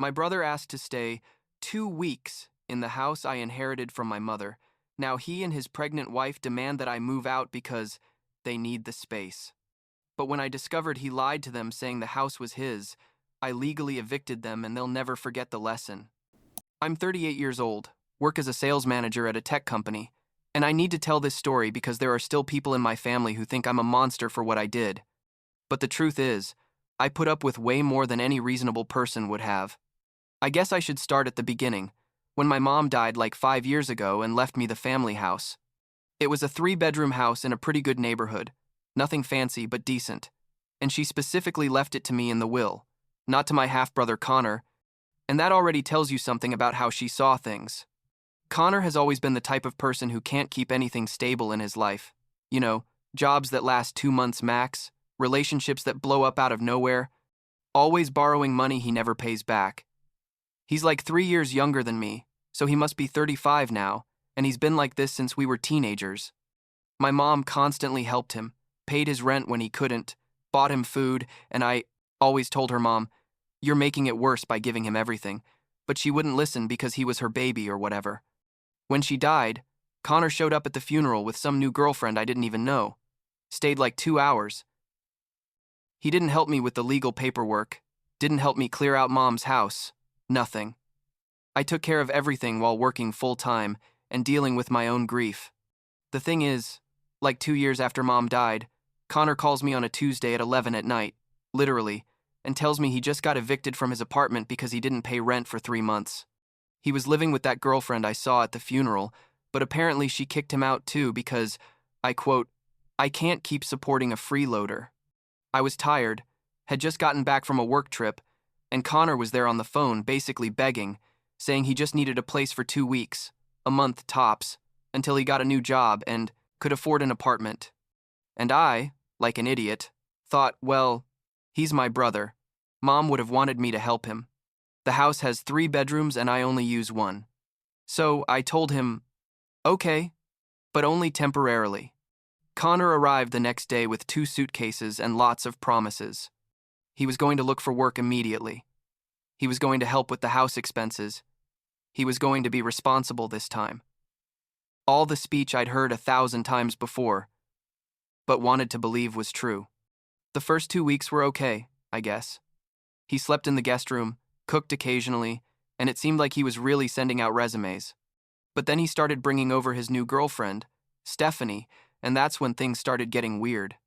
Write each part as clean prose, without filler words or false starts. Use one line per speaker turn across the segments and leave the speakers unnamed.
My brother asked to stay 2 weeks in the house I inherited from my mother. Now he and his pregnant wife demand that I move out because they need the space. But when I discovered he lied to them saying the house was his, I legally evicted them and they'll never forget the lesson. I'm 38 years old, work as a sales manager at a tech company, and I need to tell this story because there are still people in my family who think I'm a monster for what I did. But the truth is, I put up with way more than any reasonable person would have. I guess I should start at the beginning, when my mom died like 5 years ago and left me the family house. It was a 3-bedroom house in a pretty good neighborhood, nothing fancy but decent, and she specifically left it to me in the will, not to my half-brother Connor, and that already tells you something about how she saw things. Connor has always been the type of person who can't keep anything stable in his life. You know, jobs that last 2 months max, relationships that blow up out of nowhere, always borrowing money he never pays back. He's like 3 years younger than me, so he must be 35 now, and he's been like this since we were teenagers. My mom constantly helped him, paid his rent when he couldn't, bought him food, and I always told her mom, "You're making it worse by giving him everything," but she wouldn't listen because he was her baby or whatever. When she died, Connor showed up at the funeral with some new girlfriend I didn't even know. Stayed like 2 hours. He didn't help me with the legal paperwork, didn't help me clear out mom's house, nothing. I took care of everything while working full-time and dealing with my own grief. The thing is, like 2 years after mom died, Connor calls me on a Tuesday at 11 at night, literally, and tells me he just got evicted from his apartment because he didn't pay rent for 3 months. He was living with that girlfriend I saw at the funeral, but apparently she kicked him out too because, I quote, "I can't keep supporting a freeloader." I was tired, had just gotten back from a work trip, and Connor was there on the phone basically begging, saying he just needed a place for 2 weeks, a month tops, until he got a new job and could afford an apartment. And I, like an idiot, thought, well, he's my brother. Mom would have wanted me to help him. The house has 3 bedrooms and I only use one. So I told him, okay, but only temporarily. Connor arrived the next day with 2 suitcases and lots of promises. He was going to look for work immediately. He was going to help with the house expenses. He was going to be responsible this time. All the speech I'd heard 1,000 times before, but wanted to believe was true. The first 2 weeks were okay, I guess. He slept in the guest room, cooked occasionally, and it seemed like he was really sending out resumes. But then he started bringing over his new girlfriend, Stephanie, and that's when things started getting weird.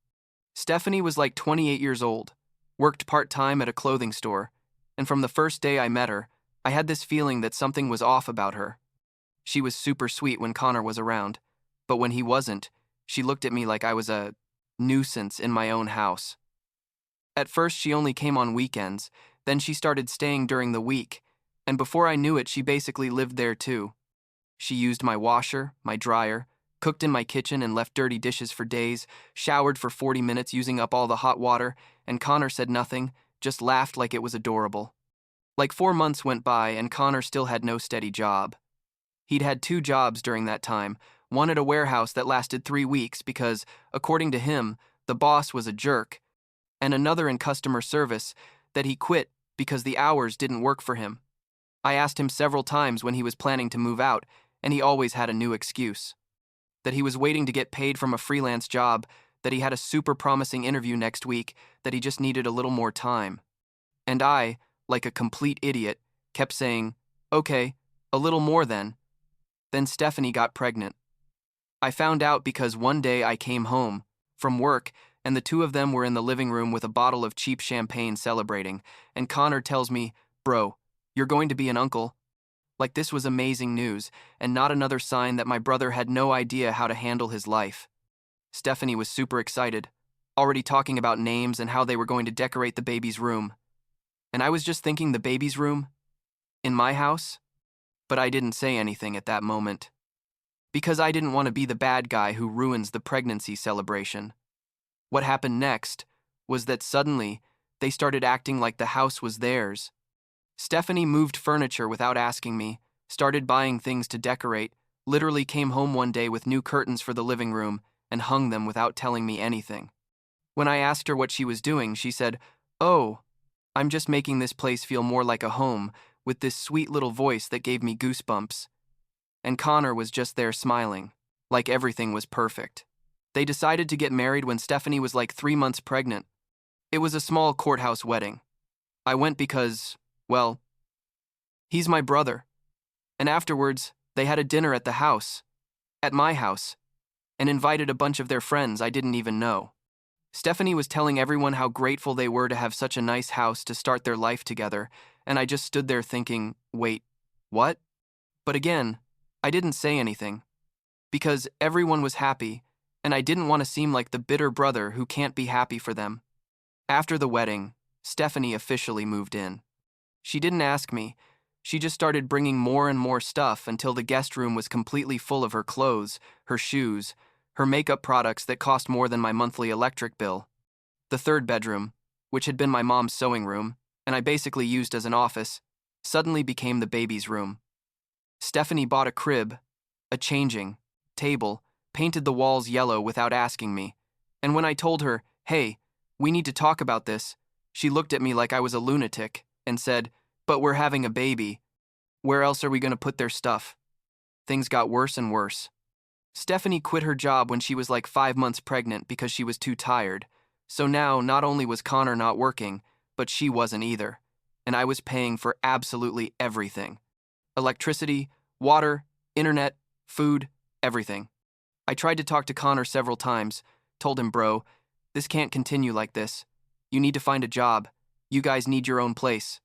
Stephanie was like 28 years old, worked part-time at a clothing store, and from the first day I met her, I had this feeling that something was off about her. She was super sweet when Connor was around, but when he wasn't, she looked at me like I was a nuisance in my own house. At first, she only came on weekends, then she started staying during the week, and before I knew it, she basically lived there too. She used my washer, my dryer, cooked in my kitchen and left dirty dishes for days, showered for 40 minutes using up all the hot water, and Connor said nothing, just laughed like it was adorable. Like 4 months went by and Connor still had no steady job. He'd had 2 jobs during that time, one at a warehouse that lasted 3 weeks because, according to him, the boss was a jerk, and another in customer service that he quit because the hours didn't work for him. I asked him several times when he was planning to move out, and he always had a new excuse. That he was waiting to get paid from a freelance job, that he had a super promising interview next week, that he just needed a little more time. And I, like a complete idiot, kept saying, okay, a little more then. Then Stephanie got pregnant. I found out because one day I came home from work and the 2 of them were in the living room with a bottle of cheap champagne celebrating, and Connor tells me, "Bro, you're going to be an uncle." Like this was amazing news and not another sign that my brother had no idea how to handle his life. Stephanie was super excited, already talking about names and how they were going to decorate the baby's room. And I was just thinking the baby's room? In my house? But I didn't say anything at that moment. Because I didn't want to be the bad guy who ruins the pregnancy celebration. What happened next was that suddenly they started acting like the house was theirs. Stephanie moved furniture without asking me, started buying things to decorate, literally came home one day with new curtains for the living room and hung them without telling me anything. When I asked her what she was doing, she said, "Oh, I'm just making this place feel more like a home with this sweet little voice that gave me goosebumps. And Connor was just there smiling, like everything was perfect. They decided to get married when Stephanie was like 3 months pregnant. It was a small courthouse wedding. I went because, well, he's my brother. And afterwards, they had a dinner at the house, at my house, and invited a bunch of their friends I didn't even know. Stephanie was telling everyone how grateful they were to have such a nice house to start their life together, and I just stood there thinking, wait, what? But again, I didn't say anything, because everyone was happy, and I didn't want to seem like the bitter brother who can't be happy for them. After the wedding, Stephanie officially moved in. She didn't ask me. She just started bringing more and more stuff until the guest room was completely full of her clothes, her shoes, her makeup products that cost more than my monthly electric bill. The third bedroom, which had been my mom's sewing room, and I basically used as an office, suddenly became the baby's room. Stephanie bought a crib, a changing table, painted the walls yellow without asking me, and when I told her, hey, we need to talk about this, she looked at me like I was a lunatic and said, but we're having a baby. Where else are we going to put their stuff? Things got worse and worse. Stephanie quit her job when she was like 5 months pregnant because she was too tired. So now, not only was Connor not working, but she wasn't either. And I was paying for absolutely everything. Electricity, water, internet, food, everything. I tried to talk to Connor several times, told him, bro, this can't continue like this. You need to find a job. You guys need your own place.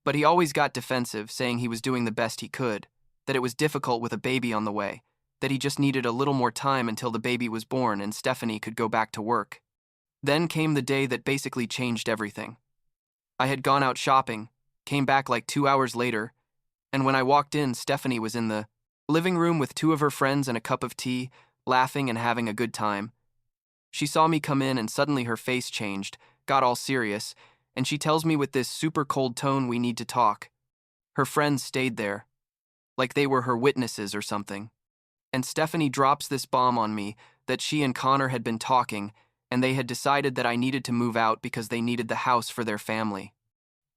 But he always got defensive, saying he was doing the best he could, that it was difficult with a baby on the way, that he just needed a little more time until the baby was born and Stephanie could go back to work. Then came the day that basically changed everything. I had gone out shopping, came back like 2 hours later, and when I walked in, Stephanie was in the living room with 2 of her friends and a cup of tea, laughing and having a good time. She saw me come in and suddenly her face changed, got all serious, and she tells me with this super cold tone we need to talk. Her friends stayed there, like they were her witnesses or something. And Stephanie drops this bomb on me that she and Connor had been talking, and they had decided that I needed to move out because they needed the house for their family.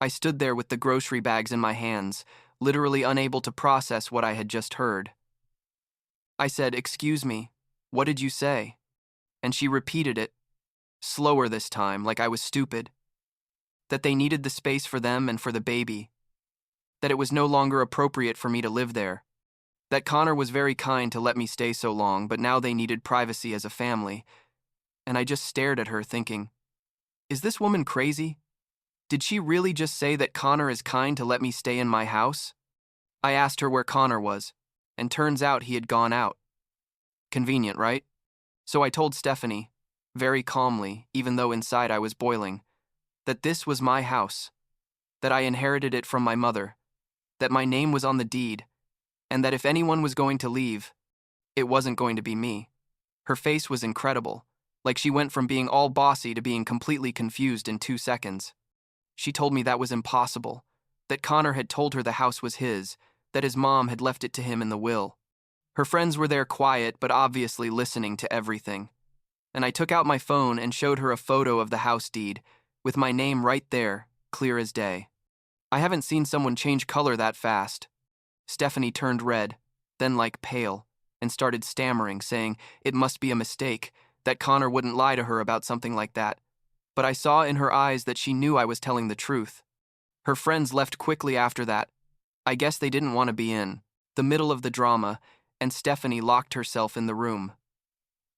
I stood there with the grocery bags in my hands, literally unable to process what I had just heard. I said, excuse me, what did you say? And she repeated it, slower this time, like I was stupid. That they needed the space for them and for the baby. That it was no longer appropriate for me to live there. That Connor was very kind to let me stay so long, but now they needed privacy as a family. And I just stared at her thinking, is this woman crazy? Did she really just say that Connor is kind to let me stay in my house? I asked her where Connor was, and turns out he had gone out. Convenient, right? So I told Stephanie, very calmly, even though inside I was boiling, that this was my house, that I inherited it from my mother, that my name was on the deed, and that if anyone was going to leave, it wasn't going to be me. Her face was incredible, like she went from being all bossy to being completely confused in 2 seconds. She told me that was impossible, that Connor had told her the house was his, that his mom had left it to him in the will. Her friends were there quiet but obviously listening to everything. And I took out my phone and showed her a photo of the house deed, with my name right there, clear as day. I haven't seen someone change color that fast. Stephanie turned red, then like pale, and started stammering, saying it must be a mistake, that Connor wouldn't lie to her about something like that. But I saw in her eyes that she knew I was telling the truth. Her friends left quickly after that. I guess they didn't want to be in the middle of the drama, and Stephanie locked herself in the room.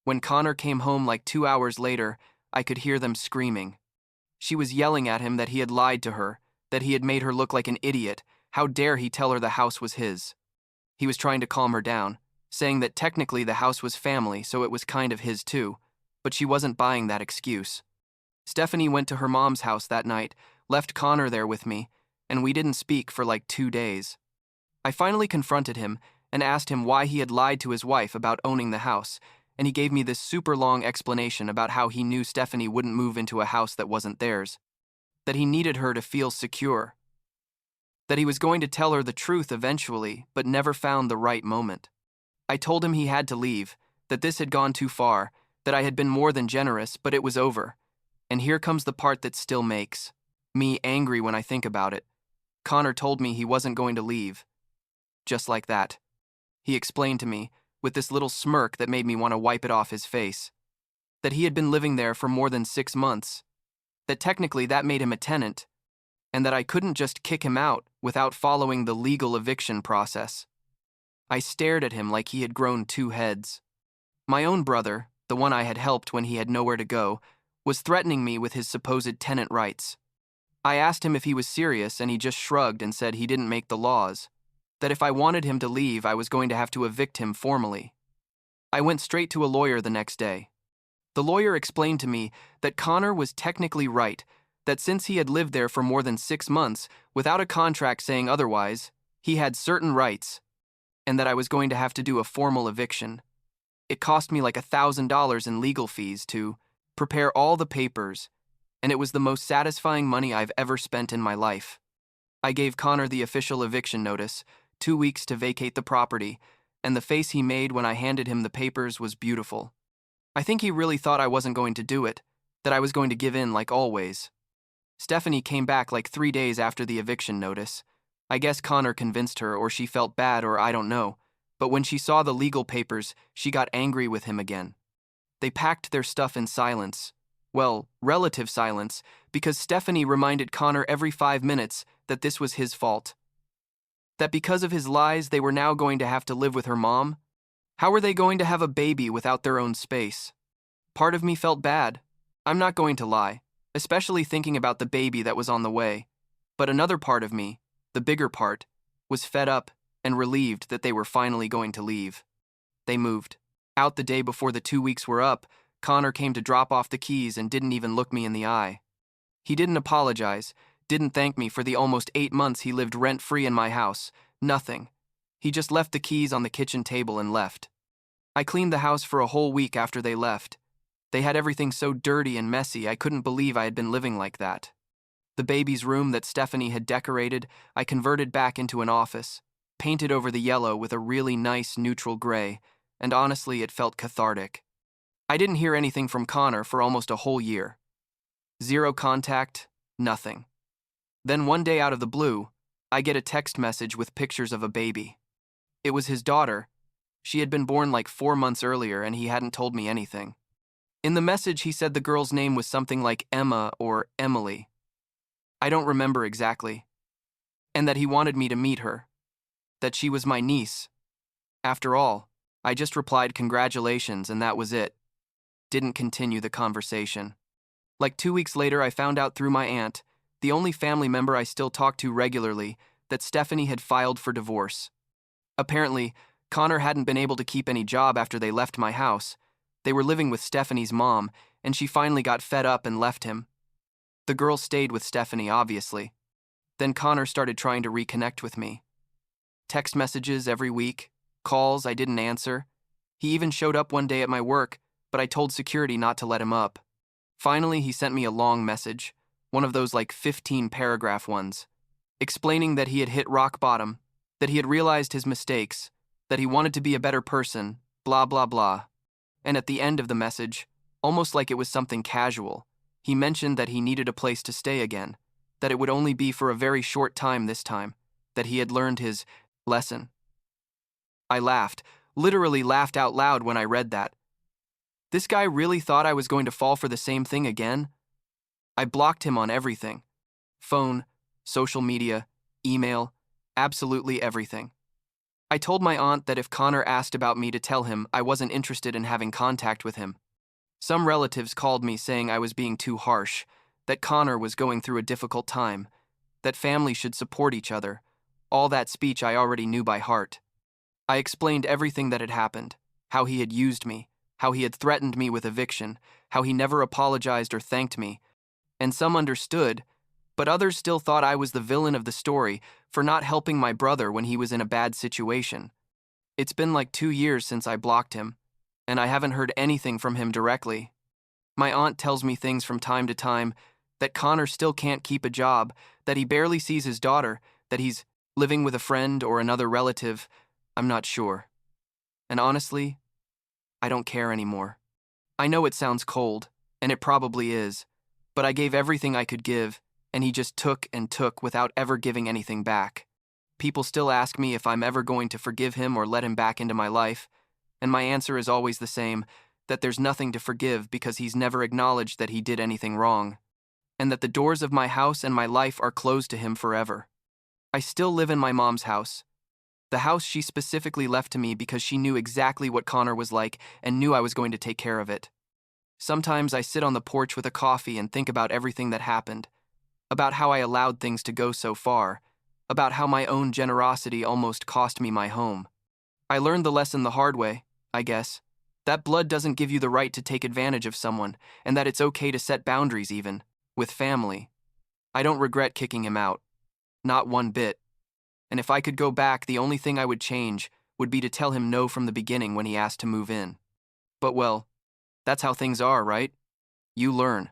When Connor came home like 2 hours later, I could hear them screaming. She was yelling at him that he had lied to her, that he had made her look like an idiot. How dare he tell her the house was his? He was trying to calm her down, saying that technically the house was family, so it was kind of his too, but she wasn't buying that excuse. Stephanie went to her mom's house that night, left Connor there with me, and we didn't speak for like 2 days. I finally confronted him and asked him why he had lied to his wife about owning the house, and he gave me this super long explanation about how he knew Stephanie wouldn't move into a house that wasn't theirs, that he needed her to feel secure, that he was going to tell her the truth eventually, but never found the right moment. I told him he had to leave, that this had gone too far, that I had been more than generous, but it was over. And here comes the part that still makes Me angry when I think about it. Connor told me he wasn't going to leave. Just like that. He explained to me, with this little smirk that made me want to wipe it off his face, that he had been living there for more than 6 months, that technically that made him a tenant, and that I couldn't just kick him out without following the legal eviction process. I stared at him like he had grown 2 heads. My own brother, the one I had helped when he had nowhere to go, was threatening me with his supposed tenant rights. I asked him if he was serious, and he just shrugged and said he didn't make the laws, that if I wanted him to leave, I was going to have to evict him formally. I went straight to a lawyer the next day. The lawyer explained to me that Connor was technically right, that since he had lived there for more than 6 months without a contract saying otherwise, he had certain rights, and that I was going to have to do a formal eviction. It cost me like $1,000 in legal fees to prepare all the papers, and it was the most satisfying money I've ever spent in my life. I gave Connor the official eviction notice, 2 weeks to vacate the property, and the face he made when I handed him the papers was beautiful. I think he really thought I wasn't going to do it, that I was going to give in like always. Stephanie came back like 3 days after the eviction notice. I guess Connor convinced her, or she felt bad, or I don't know, but when she saw the legal papers, she got angry with him again. They packed their stuff in silence. Well, relative silence, because Stephanie reminded Connor every 5 minutes that this was his fault. That because of his lies, they were now going to have to live with her mom? How were they going to have a baby without their own space? Part of me felt bad. I'm not going to lie, especially thinking about the baby that was on the way. But another part of me, the bigger part, was fed up and relieved that they were finally going to leave. They moved. Out the day before the 2 weeks were up, Connor came to drop off the keys and didn't even look me in the eye. He didn't apologize, didn't thank me for the almost 8 months he lived rent-free in my house. Nothing. He just left the keys on the kitchen table and left. I cleaned the house for a whole week after they left. They had everything so dirty and messy, I couldn't believe I had been living like that. The baby's room that Stephanie had decorated, I converted back into an office, painted over the yellow with a really nice neutral gray, and honestly, it felt cathartic. I didn't hear anything from Connor for almost a whole year. 0 contact, nothing. Then one day out of the blue, I get a text message with pictures of a baby. It was his daughter. She had been born like 4 months earlier, and he hadn't told me anything. In the message, he said the girl's name was something like Emma or Emily. I don't remember exactly. And that he wanted me to meet her. That she was my niece. After all, I just replied congratulations, and that was it. Didn't continue the conversation. Like 2 weeks later, I found out through my aunt, the only family member I still talk to regularly, that Stephanie had filed for divorce. Apparently, Connor hadn't been able to keep any job after they left my house. They were living with Stephanie's mom, and she finally got fed up and left him. The girl stayed with Stephanie, obviously. Then Connor started trying to reconnect with me. Text messages every week, calls I didn't answer. He even showed up one day at my work, but I told security not to let him up. Finally, he sent me a long message, one of those like 15-paragraph ones, explaining that he had hit rock bottom, that he had realized his mistakes, that he wanted to be a better person, blah, blah, blah. And at the end of the message, almost like it was something casual, he mentioned that he needed a place to stay again, that it would only be for a very short time this time, that he had learned his lesson. I laughed, literally laughed out loud when I read that. This guy really thought I was going to fall for the same thing again? I blocked him on everything. Phone, social media, email, absolutely everything. I told my aunt that if Connor asked about me to tell him I wasn't interested in having contact with him. Some relatives called me saying I was being too harsh, that Connor was going through a difficult time, that families should support each other. All that speech I already knew by heart. I explained everything that had happened, how he had used me, how he had threatened me with eviction, how he never apologized or thanked me, and some understood, but others still thought I was the villain of the story for not helping my brother when he was in a bad situation. It's been like 2 years since I blocked him, and I haven't heard anything from him directly. My aunt tells me things from time to time, that Connor still can't keep a job, that he barely sees his daughter, that he's living with a friend or another relative. I'm not sure. And honestly, I don't care anymore. I know it sounds cold, and it probably is, but I gave everything I could give, and he just took and took without ever giving anything back. People still ask me if I'm ever going to forgive him or let him back into my life, and my answer is always the same, that there's nothing to forgive because he's never acknowledged that he did anything wrong, and that the doors of my house and my life are closed to him forever. I still live in my mom's house, the house she specifically left to me because she knew exactly what Connor was like and knew I was going to take care of it. Sometimes I sit on the porch with a coffee and think about everything that happened, about how I allowed things to go so far, about how my own generosity almost cost me my home. I learned the lesson the hard way, I guess, that blood doesn't give you the right to take advantage of someone, and that it's okay to set boundaries even, with family. I don't regret kicking him out. Not one bit. And if I could go back, the only thing I would change would be to tell him no from the beginning when he asked to move in. But well, that's how things are, right? You learn.